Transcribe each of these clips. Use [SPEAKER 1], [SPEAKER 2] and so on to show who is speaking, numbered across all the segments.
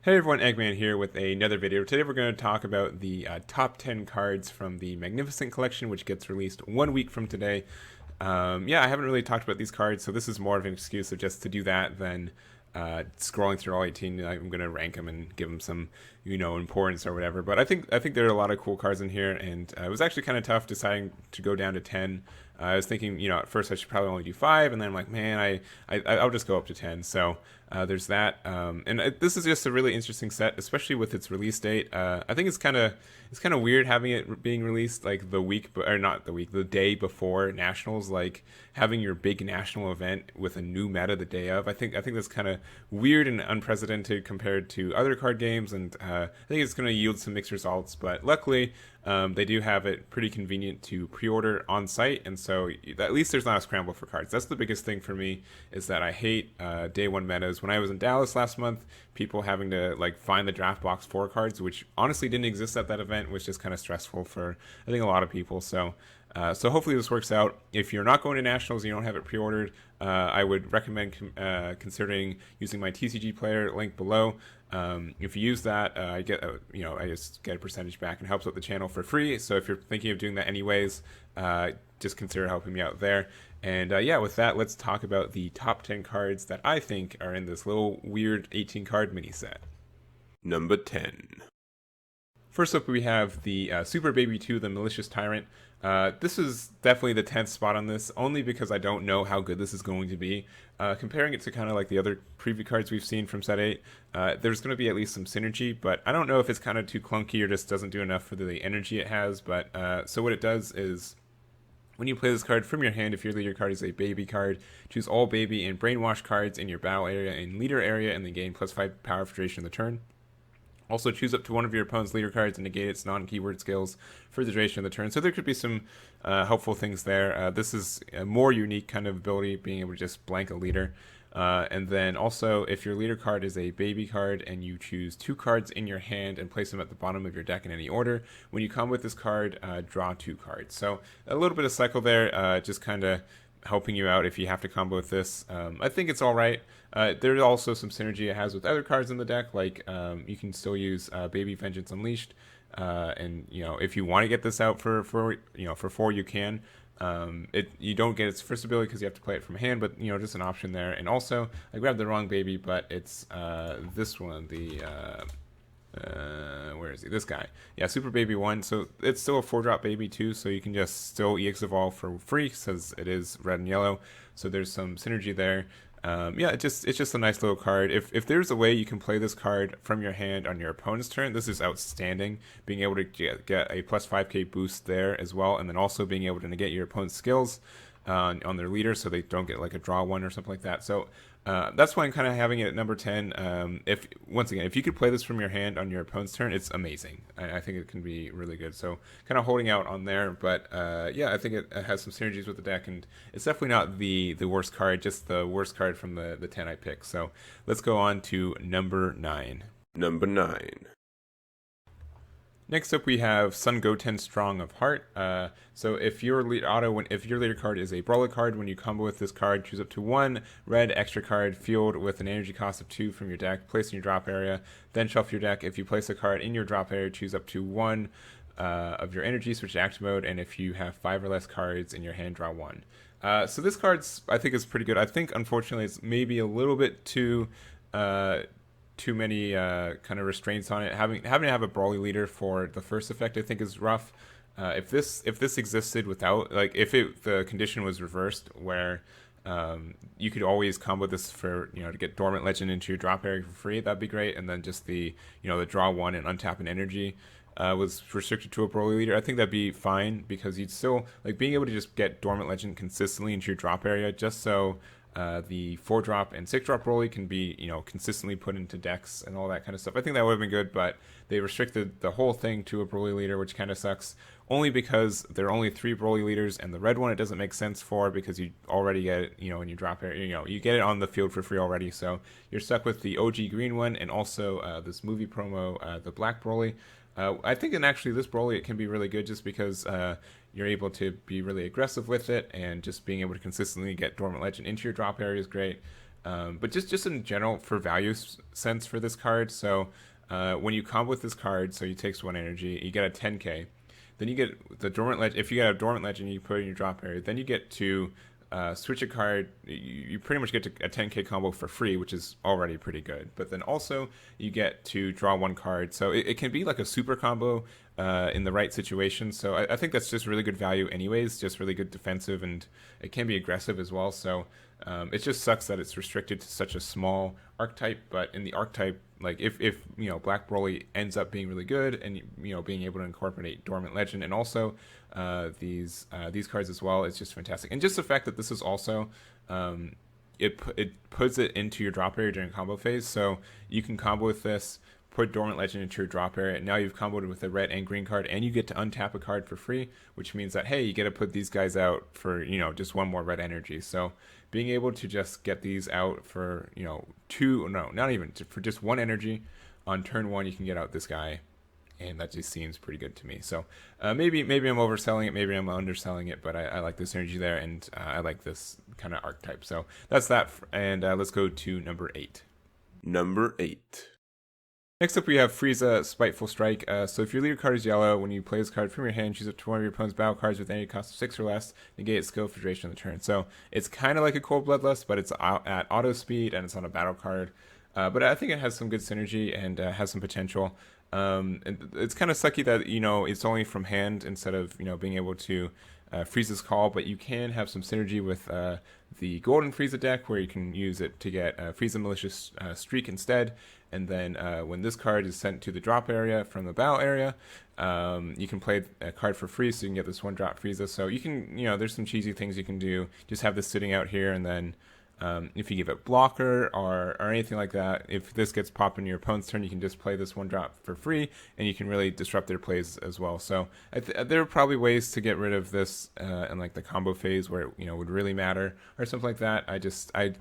[SPEAKER 1] Hey everyone, Eggman here with another video. Today we're going to talk about the top 10 cards from the Magnificent Collection, which gets released 1 week from today. Yeah, I haven't really talked about these cards, so this is more of an excuse of just to do that than scrolling through all 18. I'm going to rank them and give them some, importance or whatever. But I think there are a lot of cool cards in here, and it was actually kind of tough deciding to go down to 10. I was thinking, at first I should probably only do 5, and then I'm like, man, I'll just go up to 10. So there's that, and this is just a really interesting set, especially with its release date. I think it's kind of weird having it being released like the day before nationals, like having your big national event with a new meta the day of. I think that's kind of weird and unprecedented compared to other card games, and I think it's going to yield some mixed results. But luckily, they do have it pretty convenient to pre-order on site, and so at least there's not a scramble for cards. That's the biggest thing for me, is that I hate day one metas. When I was in Dallas last month, people having to like find the draft box for cards, which honestly didn't exist at that event, was just kind of stressful for I think a lot of people. So hopefully this works out. If you're not going to nationals and you don't have it pre-ordered, I would recommend considering using my TCG player link below. If you use that, I just get a percentage back and helps out the channel for free. So if you're thinking of doing that anyways, just consider helping me out there. And yeah, with that, let's talk about the top 10 cards that I think are in this little weird 18 card mini set.
[SPEAKER 2] Number 10.
[SPEAKER 1] First up, we have the Super Baby 2, the Malicious Tyrant. This is definitely the 10th spot on this, only because I don't know how good this is going to be. Comparing it to kind of like the other preview cards we've seen from set 8, there's going to be at least some synergy, but I don't know if it's kind of too clunky or just doesn't do enough for the energy it has. But so what it does is, when you play this card from your hand, if your leader card is a baby card, choose all baby and brainwash cards in your battle area and leader area, and then gain +5 power for duration of the turn. Also, choose up to one of your opponent's leader cards and negate its non-keyword skills for the duration of the turn. So there could be some helpful things there. This is a more unique kind of ability, being able to just blank a leader. And then also, if your leader card is a baby card and you choose 2 cards in your hand and place them at the bottom of your deck in any order, when you combo with this card, draw 2 cards. So a little bit of cycle there, just kind of helping you out if you have to combo with this. I think it's all right. There's also some synergy it has with other cards in the deck, like you can still use Baby Vengeance Unleashed, and if you want to get this out for 4, you can. You don't get its first ability because you have to play it from hand, but just an option there. And also, I grabbed the wrong baby, but it's this one, the where is he? This guy. Yeah, Super Baby 1. So it's still a 4-drop baby too, so you can just still EX Evolve for free since it is red and yellow. So there's some synergy there. Yeah, it's just a nice little card. If there's a way you can play this card from your hand on your opponent's turn, this is outstanding. Being able to get a +5k boost there as well, and then also being able to negate your opponent's skills on their leader, so they don't get like a draw 1 or something like that. So that's why I'm kind of having it at number 10. If you could play this from your hand on your opponent's turn, it's amazing. I think it can be really good. So kind of holding out on there, but yeah, I think it has some synergies with the deck, and it's definitely not the worst card, just the worst card from the 10 I picked. So let's go on to number 9.
[SPEAKER 2] Number 9.
[SPEAKER 1] Next up, we have Sun Goten Strong of Heart. So if your leader card is a brawler card, when you combo with this card, choose up to 1 red extra card field with an energy cost of 2 from your deck, place in your drop area, then shuffle your deck. If you place a card in your drop area, choose up to 1 of your energy, switch to active mode, and if you have 5 or less cards in your hand, draw 1. So this card's, I think, is pretty good. I think, unfortunately, it's maybe a little bit too many kind of restraints on it. Having to have a brawly leader for the first effect, I think, is rough. If this existed without, like, if the condition was reversed, where you could always combo this for to get Dormant Legend into your drop area for free, that'd be great. And then just the the draw 1 and untap an energy was restricted to a brawly leader, I think that'd be fine, because you'd still like being able to just get Dormant Legend consistently into your drop area, just so the 4-drop and 6-drop Broly can be, consistently put into decks and all that kind of stuff. I think that would have been good, but they restricted the whole thing to a Broly leader, which kind of sucks. Only because there are only 3 Broly leaders, and the red one it doesn't make sense for, because you already get it, in your drop area. You get it on the field for free already, so you're stuck with the OG green one, and also this movie promo, the black Broly. I think, and actually, this Broly, it can be really good just because you're able to be really aggressive with it, and just being able to consistently get Dormant Legend into your drop area is great. But just in general for value sense for this card. So when you combo with this card, so you takes 1 energy, you get a 10k. Then you get the dormant legend. If you get a dormant legend, you put it in your drop area. Then you get to switch a card. You pretty much get to a 10k combo for free, which is already pretty good. But then also you get to draw 1 card. So it can be like a super combo in the right situation. So I think that's just really good value anyways, just really good defensive, and it can be aggressive as well. So it just sucks that it's restricted to such a small archetype, but in the archetype, like if Black Broly ends up being really good and being able to incorporate Dormant Legend and also these cards as well, it's just fantastic. And just the fact that this is also it puts it into your drop area during combo phase, so you can combo with this, put Dormant Legend into your drop area. Now you've comboed with a red and green card, and you get to untap a card for free, which means that, hey, you get to put these guys out for, just 1 more red energy. So being able to just get these out for, for just 1 energy on turn 1, you can get out this guy, and that just seems pretty good to me. So maybe I'm overselling it, maybe I'm underselling it, but I like this energy there, and I like this kind of archetype. So that's that, and let's go to number 8.
[SPEAKER 2] Number 8.
[SPEAKER 1] Next up, we have Frieza Spiteful Strike. So if your leader card is yellow, when you play this card from your hand, choose up to 1 of your opponent's battle cards with any cost of 6 or less, negate its skill for duration of the turn. So it's kind of like a Cold Bloodlust, but it's at auto speed and it's on a battle card. But I think it has some good synergy and has some potential. And it's kind of sucky that it's only from hand instead of being able to Frieza's Call, but you can have some synergy with the Golden Frieza deck, where you can use it to get Frieza Malicious Streak instead. And then when this card is sent to the drop area from the battle area, you can play a card for free, so you can get this 1-drop Frieza. So you can, there's some cheesy things you can do. Just have this sitting out here, and then if you give it blocker or anything like that, if this gets popped in your opponent's turn, you can just play this 1-drop for free, and you can really disrupt their plays as well. So there are probably ways to get rid of this in like the combo phase where it would really matter or something like that. I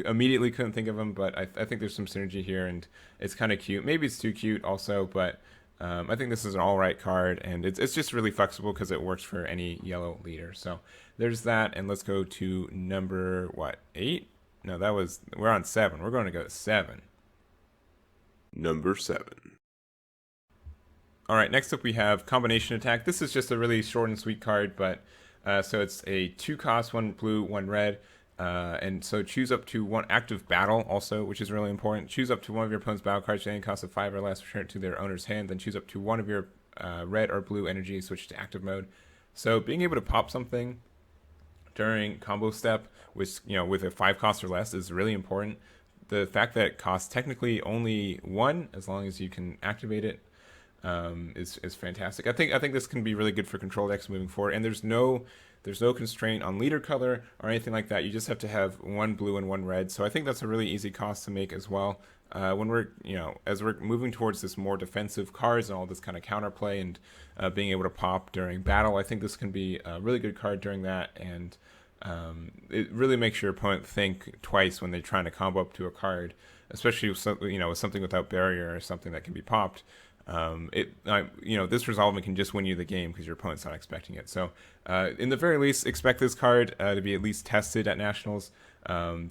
[SPEAKER 1] immediately couldn't think of them, but I think there's some synergy here, and it's kind of cute. Maybe it's too cute also, but I think this is an all right card, and it's just really flexible because it works for any yellow leader. So there's that, and let's go to number 8? No, we're on 7. We're going to go to 7.
[SPEAKER 2] Number 7.
[SPEAKER 1] All right, next up we have Combination Attack. This is just a really short and sweet card, but so it's a 2 cost, 1 blue, 1 red. And so choose up to 1 active battle also, which is really important. Choose up to 1 of your opponent's battle cards at any cost of 5 or less, return it to their owner's hand. Then choose up to 1 of your red or blue energy, switch to active mode. So being able to pop something during combo step, which with a 5 cost or less, is really important. The fact that it costs technically only 1, as long as you can activate it, is fantastic. I think this can be really good for control decks moving forward. And there's no constraint on leader color or anything like that. You just have to have 1 blue and 1 red. So I think that's a really easy cost to make as well. When we're, as we're moving towards this more defensive cards and all this kind of counterplay and being able to pop during battle, I think this can be a really good card during that. And it really makes your opponent think twice when they're trying to combo up to a card, especially with something without barrier or something that can be popped. This resolvement can just win you the game because your opponent's not expecting it. So in the very least, expect this card to be at least tested at Nationals.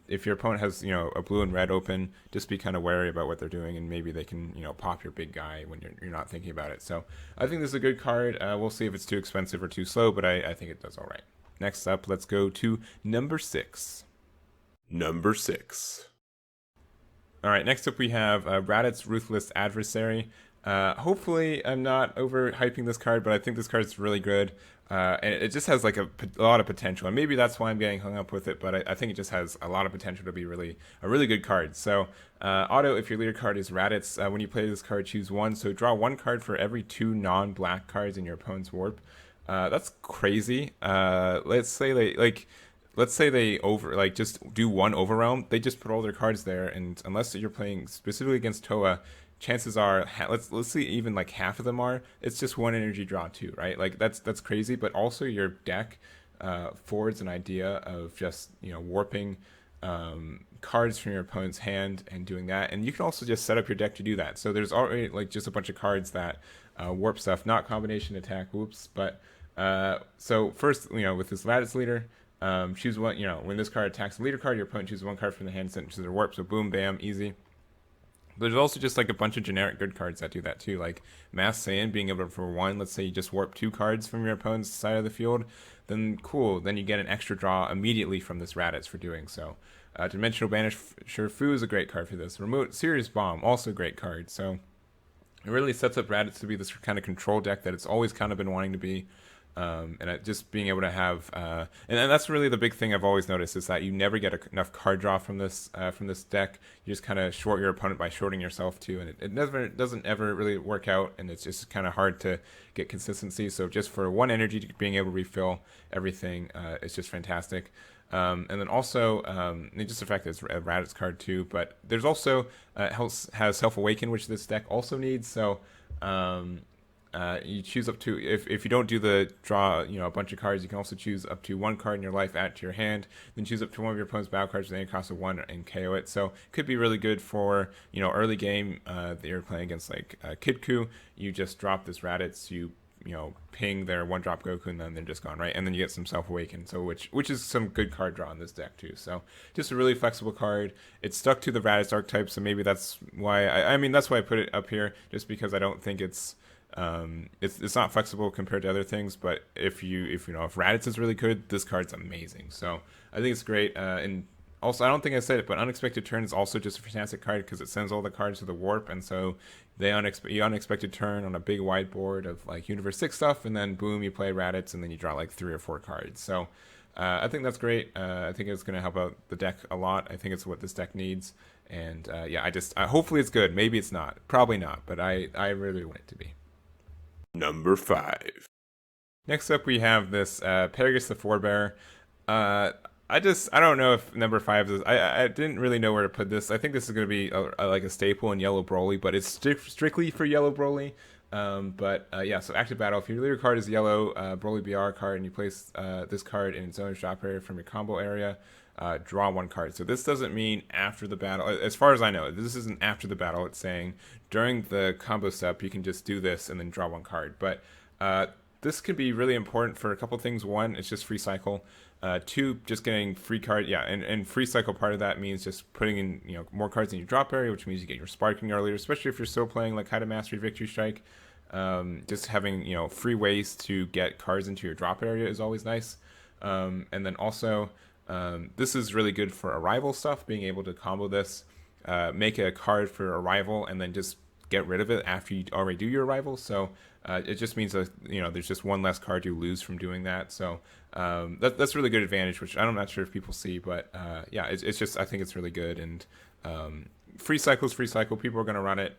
[SPEAKER 1] If your opponent has a blue and red open, just be kind of wary about what they're doing, and maybe they can pop your big guy when you're not thinking about it. So I think this is a good card. We'll see if it's too expensive or too slow, but I think it does all right. Next up, let's go to number 6.
[SPEAKER 2] Number 6.
[SPEAKER 1] All right, next up we have Raddatz Ruthless Adversary. Hopefully I'm not overhyping this card, but I think this card is really good. And it just has like a lot of potential, and maybe that's why I'm getting hung up with it, but I think it just has a lot of potential to be a really good card. So auto, if your leader card is Raddatz, when you play this card, choose 1. So draw 1 card for every 2 non-black cards in your opponent's warp. That's crazy. Let's say they just do 1 overwhelm. They just put all their cards there, and unless you're playing specifically against Toa, chances are, let's see, even like half of them are, it's just 1 energy draw 2, right? Like that's crazy. But also your deck forwards an idea of just warping cards from your opponent's hand and doing that, and you can also just set up your deck to do that. So there's already like just a bunch of cards that warp stuff, not combination attack, whoops. But so first, with this Raddatz leader, Choose one, when this card attacks the leader card, your opponent chooses one card from the hand, sent to their warp. So boom, bam, easy. There's also just like a bunch of generic good cards that do that too, like Mass Saiyan being able to, for one, let's say you just warp 2 cards from your opponent's side of the field, then cool, then you get an extra draw immediately from this Raddatz for doing so. Dimensional Banisher Fu is a great card for this. Remote Serious Bomb, also a great card. So it really sets up Raddatz to be this kind of control deck that it's always kind of been wanting to be. Just being able to have, and that's really the big thing I've always noticed is that you never get enough card draw from this deck. You just kind of short your opponent by shorting yourself too, and it never doesn't ever really work out, and it's just kind of hard to get consistency. So just for one energy, being able to refill everything, it's just fantastic. And then also, just the fact that it's a Raddatz card too, but there's also has Self Awaken, which this deck also needs. So. You choose up to, if you don't do the draw, a bunch of cards, you can also choose up to 1 card in your life add to your hand, then choose up to one of your opponent's battle cards with any cost of 1 and KO it. So could be really good for, early game that you're playing against like Kidku. You just drop this Raddatz, you ping their 1-drop Goku, and then they're just gone, right? And then you get some Self Awaken, so which is some good card draw in this deck too. So just a really flexible card. It's stuck to the Raddatz archetype, so maybe that's why that's why I put it up here, just because I don't think it's not flexible compared to other things, but if Raddatz is really good, this card's amazing. So I think it's great. And also, I don't think I said it, but Unexpected Turn is also just a fantastic card because it sends all the cards to the warp, and so unexpected turn on a big whiteboard of like Universe 6 stuff, and then boom, you play Raddatz, and then you draw like 3 or 4 cards. So I think that's great. I think it's going to help out the deck a lot. I think it's what this deck needs. And hopefully it's good. Maybe it's not. Probably not, but I really want it to be.
[SPEAKER 2] Number 5.
[SPEAKER 1] Next up, we have this Paragus the Forebearer. I don't know if number 5 is. I didn't really know where to put this. I think this is going to be like a staple in Yellow Broly, but it's strictly for Yellow Broly. So active battle. If your leader card is yellow, Broly BR card, and you place this card in its owner's drop area from your combo area, draw 1 card. So this doesn't mean after the battle. As far as I know, this isn't after the battle. It's saying during the combo step, you can just do this and then draw 1 card. But this could be really important for a couple things. 1, it's just free cycle. 2, just getting free card. Yeah, and free cycle, part of that means just putting in more cards in your drop area, which means you get your sparking earlier, especially if you're still playing like Hayden Mastery Victory Strike. Just having free ways to get cards into your drop area is always nice. And then also this is really good for arrival stuff, being able to combo this, make a card for arrival, and then just get rid of it after you already do your arrival. So it just means that there's just 1 less card you lose from doing that. So that's really good advantage, which I'm not sure if people see, but it's just, I think it's really good. And free cycle. People are going to run it.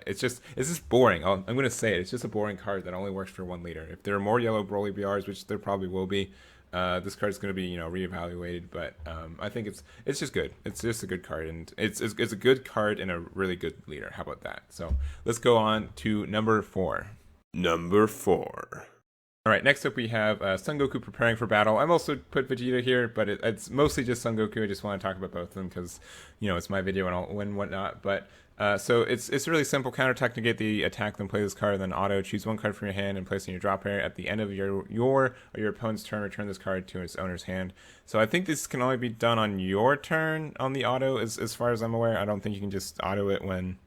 [SPEAKER 1] It's just boring. I'm going to say it. It's just a boring card that only works for 1 leader. If there are more yellow Broly BRs, which there probably will be, this card is going to be reevaluated. But I think it's just good. It's just a good card, and it's a good card and a really good leader. How about that? So let's go on to number 4.
[SPEAKER 2] Number 4.
[SPEAKER 1] All right, next up we have Son Goku preparing for battle. I'm also put Vegeta here, but it's mostly just Son Goku. I just want to talk about both of them because it's my video and whatnot. But so it's really simple. Counterattack, negate the attack, then play this card, then auto choose 1 card from your hand and place it in your drop area. At the end of your or your opponent's turn, return this card to its owner's hand. So I think this can only be done on your turn on the auto, as far as I'm aware. I don't think you can just auto it when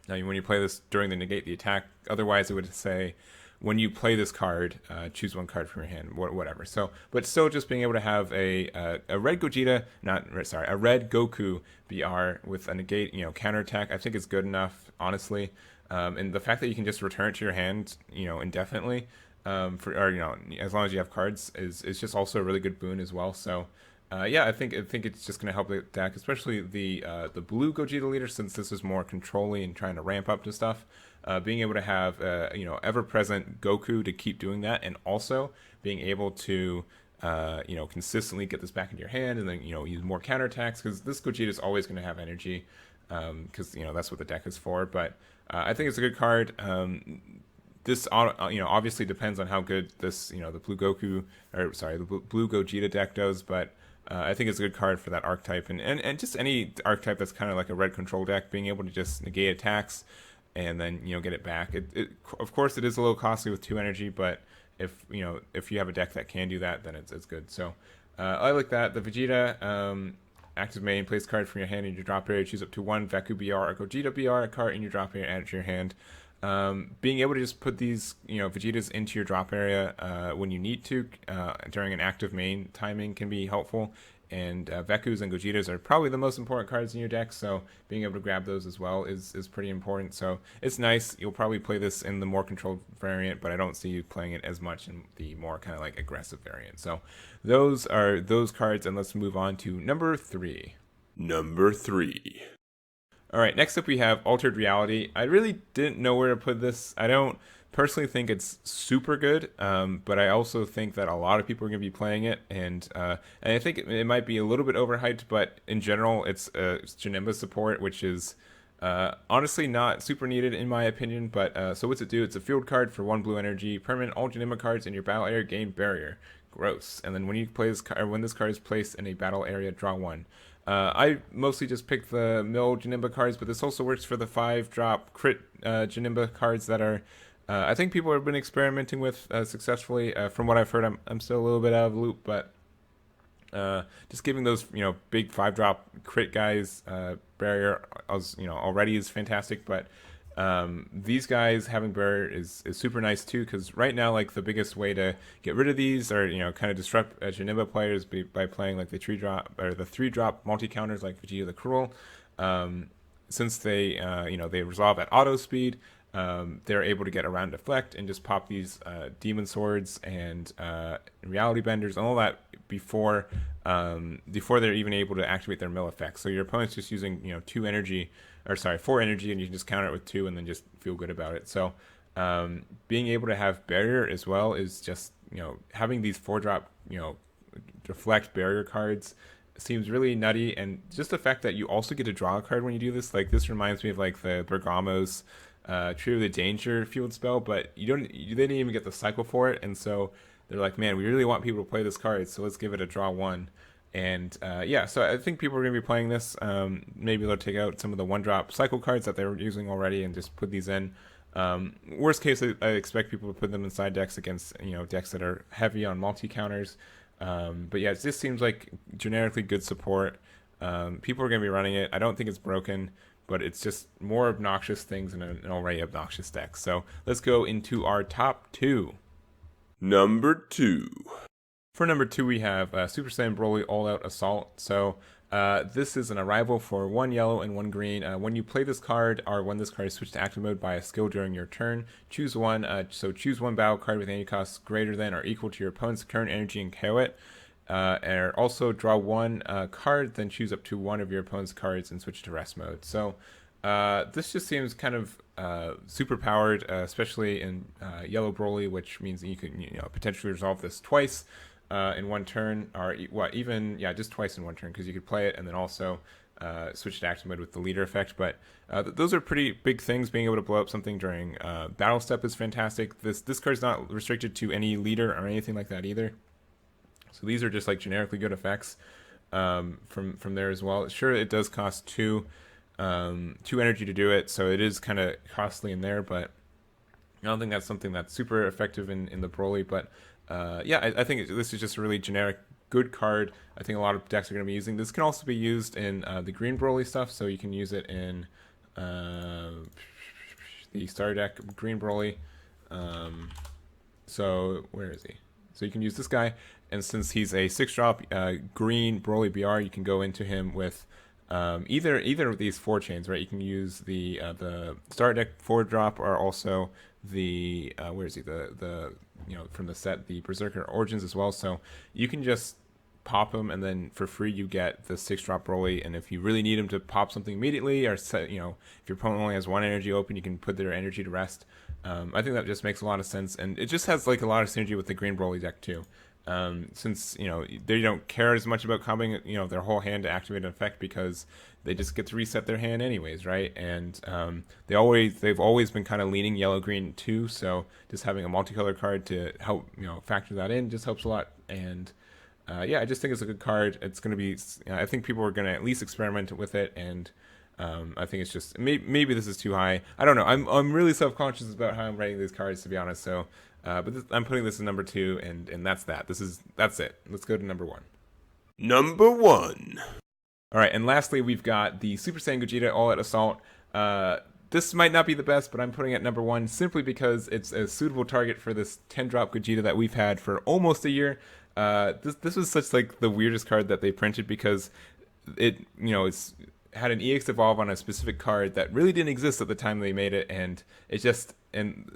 [SPEAKER 1] you play this during the negate the attack. Otherwise, it would say, when you play this card, choose 1 card from your hand, whatever. So, but still, just being able to have a red Gojira, a red Goku BR with a negate, counterattack, I think is good enough, honestly. And the fact that you can just return it to your hand, indefinitely, as long as you have cards, is just also a really good boon as well. So, I think it's just going to help the deck, especially the blue Gojira leader, since this is more controlling and trying to ramp up to stuff. Being able to have ever-present Goku to keep doing that, and also being able to consistently get this back into your hand, and then use more counterattacks, because this Gojira is always going to have energy, because that's what the deck is for. But I think it's a good card. This obviously depends on how good this the blue Gojira deck does, but I think it's a good card for that archetype, and just any archetype that's kind of like a red control deck, being able to just negate attacks and then get it back. It of course it is a little costly with 2 energy, but if you have a deck that can do that, then it's good. So I like that. The Vegeta active main, place a card from your hand in your drop area, choose up to one Veku BR or Gojira BR card in your drop area, add it to your hand. Being able to just put these, Vegetas into your drop area when you need to during an active main timing can be helpful. And Vekus and Gojitas are probably the most important cards in your deck, so being able to grab those as well is pretty important. So it's nice. You'll probably play this in the more controlled variant, but I don't see you playing it as much in the more kind of like aggressive variant. So those are those cards, and let's move on to number 3.
[SPEAKER 2] Number 3.
[SPEAKER 1] All right, next up we have Altered Reality. I really didn't know where to put this. I don't personally think it's super good, but I also think that a lot of people are going to be playing it, and I think it might be a little bit overhyped, but in general, it's Janemba support, which is honestly not super needed in my opinion. But so what's it do? It's a field card for 1 blue energy. Permanent all Janemba cards in your battle area gain barrier. Gross. And then when you play this card, or when this card is placed in a battle area, draw 1. I mostly just picked the mill Janemba cards, but this also works for the 5-drop crit Janemba cards that are I think people have been experimenting with successfully. From what I've heard, I'm still a little bit out of the loop, but just giving those big 5-drop crit guys barrier already is fantastic. But these guys having barrier is super nice too, because right now like the biggest way to get rid of these or kind of disrupt Janemba players by playing like the 3-drop multi counters like Vegeta the Cruel. Since they they resolve at auto speed. They're able to get around deflect and just pop these demon swords and reality benders and all that before they're even able to activate their mill effects. So your opponent's just using 4 energy, and you can just counter it with 2 and then just feel good about it. So being able to have barrier as well is just having these 4-drop deflect barrier cards seems really nutty, and just the fact that you also get to draw a card when you do this, like this reminds me of like the Bergamo's Tree of the Danger field spell, but they didn't even get the cycle for it, and so they're like, man, we really want people to play this card, so let's give it a draw 1. And so I think people are going to be playing this. Maybe they'll take out some of the 1-drop cycle cards that they were using already and just put these in. Worst case, I expect people to put them inside decks against decks that are heavy on multi counters. But yeah, it just seems like generically good support. People are going to be running it. I don't think it's broken, but it's just more obnoxious things in an already obnoxious deck. So let's go into our top 2.
[SPEAKER 2] Number 2.
[SPEAKER 1] For number 2, we have Super Saiyan Broly All Out Assault. So this is an arrival for 1 yellow and 1 green. When you play this card, or when this card is switched to active mode by a skill during your turn, choose one. So choose 1 battle card with energy costs greater than or equal to your opponent's current energy and KO it. And also draw 1 card, then choose up to 1 of your opponent's cards and switch to rest mode. So this just seems kind of super powered, especially in yellow Broly, which means that you can potentially resolve this twice in 1 turn, or just twice in 1 turn, because you could play it and then also switch to active mode with the leader effect. But those are pretty big things. Being able to blow up something during battle step is fantastic. This card's not restricted to any leader or anything like that either. So these are just like generically good effects from there as well. Sure, it does cost 2 energy to do it, so it is kind of costly in there, but I don't think that's something that's super effective in the Broly. But I think this is just a really generic good card. I think a lot of decks are going to be using this. Can also be used in the green Broly stuff, so you can use it in the starter deck green Broly. So where is he? So you can use this guy, and since he's a 6-drop green Broly BR, you can go into him with either of these 4 chains, right? You can use the starter deck 4-drop, or also the where is he? The from the set, the Berserker Origins as well. So you can just pop him, and then for free you get the 6-drop Broly. And if you really need him to pop something immediately, or if your opponent only has 1 energy open, you can put their energy to rest. I think that just makes a lot of sense, and it just has like a lot of synergy with the green Broly deck too. Since they don't care as much about comboing their whole hand to activate an effect, because they just get to reset their hand anyways, right? And they've always been kind of leaning yellow green too, so just having a multicolor card to help factor that in just helps a lot. And I just think it's a good card. It's going to be I think people are going to at least experiment with it, and I think it's just maybe this is too high. I don't know. I'm really self-conscious about how I'm rating these cards, to be honest. So I'm putting this in number 2, and that's that. That's it. Let's go to number 1.
[SPEAKER 2] Number 1.
[SPEAKER 1] Alright, and lastly, we've got the Super Saiyan Gogeta All Out Assault. This might not be the best, but I'm putting it at number 1 simply because it's a suitable target for this 10-drop Gogeta that we've had for almost a year. This was such like the weirdest card that they printed because it's had an EX evolve on a specific card that really didn't exist at the time they made it, and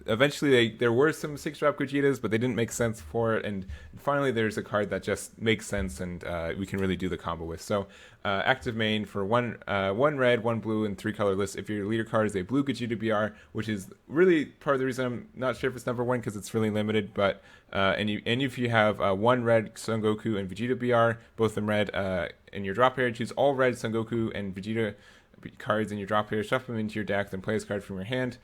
[SPEAKER 1] eventually there were some 6-drop Gojitas, but they didn't make sense for it, and finally there's a card that just makes sense and we can really do the combo with. So active main for one red, 1 blue, and 3 colorless. If your leader card is a blue Gogeta BR, which is really part of the reason I'm not sure if it's number 1 because it's really limited, but and if you have 1 red Son Goku and Vegeta BR, both of them red, in your drop pair, choose all red Son Goku and Vegeta cards in your drop pair, shuffle them into your deck, then play this card from your hand.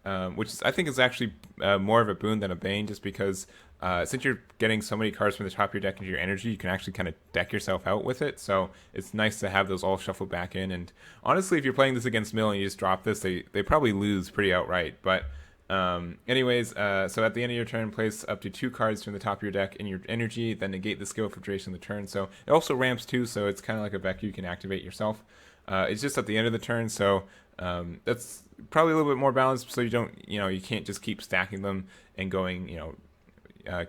[SPEAKER 1] I think is actually more of a boon than a bane, just because since you're getting so many cards from the top of your deck into your energy, you can actually kind of deck yourself out with it. So it's nice to have those all shuffled back in. And honestly, if you're playing this against Mill and you just drop this, they probably lose pretty outright. But anyways, so at the end of your turn, place up to 2 cards from the top of your deck in your energy, then negate the skill for duration of the turn. So it also ramps too, so it's kind of like a Veku you can activate yourself. It's just at the end of the turn, so that's probably a little bit more balanced, so you can't just keep stacking them and going,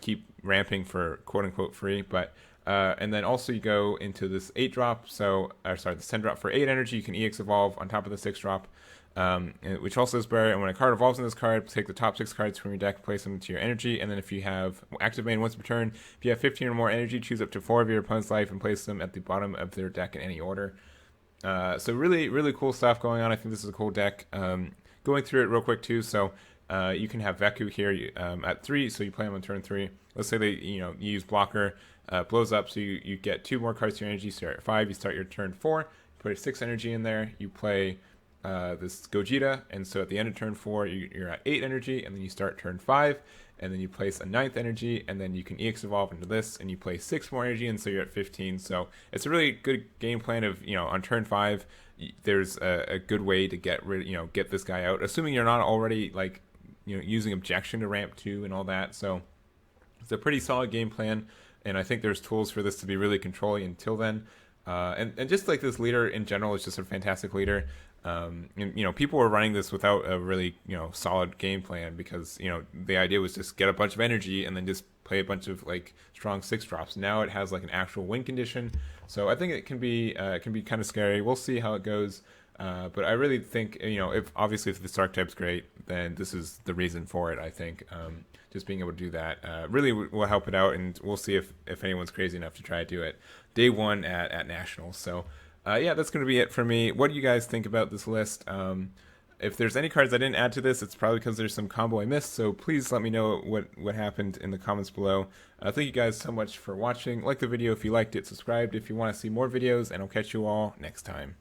[SPEAKER 1] keep ramping for quote unquote free. But and then also you go into this 8-drop, this 10-drop for 8 energy. You can EX evolve on top of the 6-drop, which also is better. And when a card evolves in this card, take the top 6 cards from your deck, place them into your energy, and then if you have active main once per turn, if you have 15 or more energy, choose up to 4 of your opponent's life and place them at the bottom of their deck in any order. So really, really cool stuff going on. I think this is a cool deck. Going through it real quick too. So you can have Veku here at 3, so you play him on turn 3. Let's say you use blocker, blows up, so you get 2 more cards to your energy. So you're at 5. You start your turn 4. Put a 6 energy in there. You play this Gojira, and so at the end of turn 4, you're at 8 energy, and then you start turn 5. And then you place a 9th energy, and then you can EX evolve into this, and you play 6 more energy, and so you're at 15. So it's a really good game plan of, on turn 5, there's a good way to get this guy out, assuming you're not already using objection to ramp 2 and all that. So it's a pretty solid game plan, and I think there's tools for this to be really controlling until then. And just like this leader in general is just a fantastic leader. People were running this without a really, solid game plan because, the idea was just get a bunch of energy and then just play a bunch of strong 6-drops. Now it has an actual win condition. So I think it can be kind of scary. We'll see how it goes. But I really think, if this archetype's great, then this is the reason for it, I think. Just being able to do that really will help it out, and we'll see if anyone's crazy enough to try to do it day 1 at Nationals. So that's going to be it for me. What do you guys think about this list? If there's any cards I didn't add to this, it's probably because there's some combo I missed, so please let me know what happened in the comments below. Thank you guys so much for watching. Like the video if you liked it, subscribe if you want to see more videos, and I'll catch you all next time.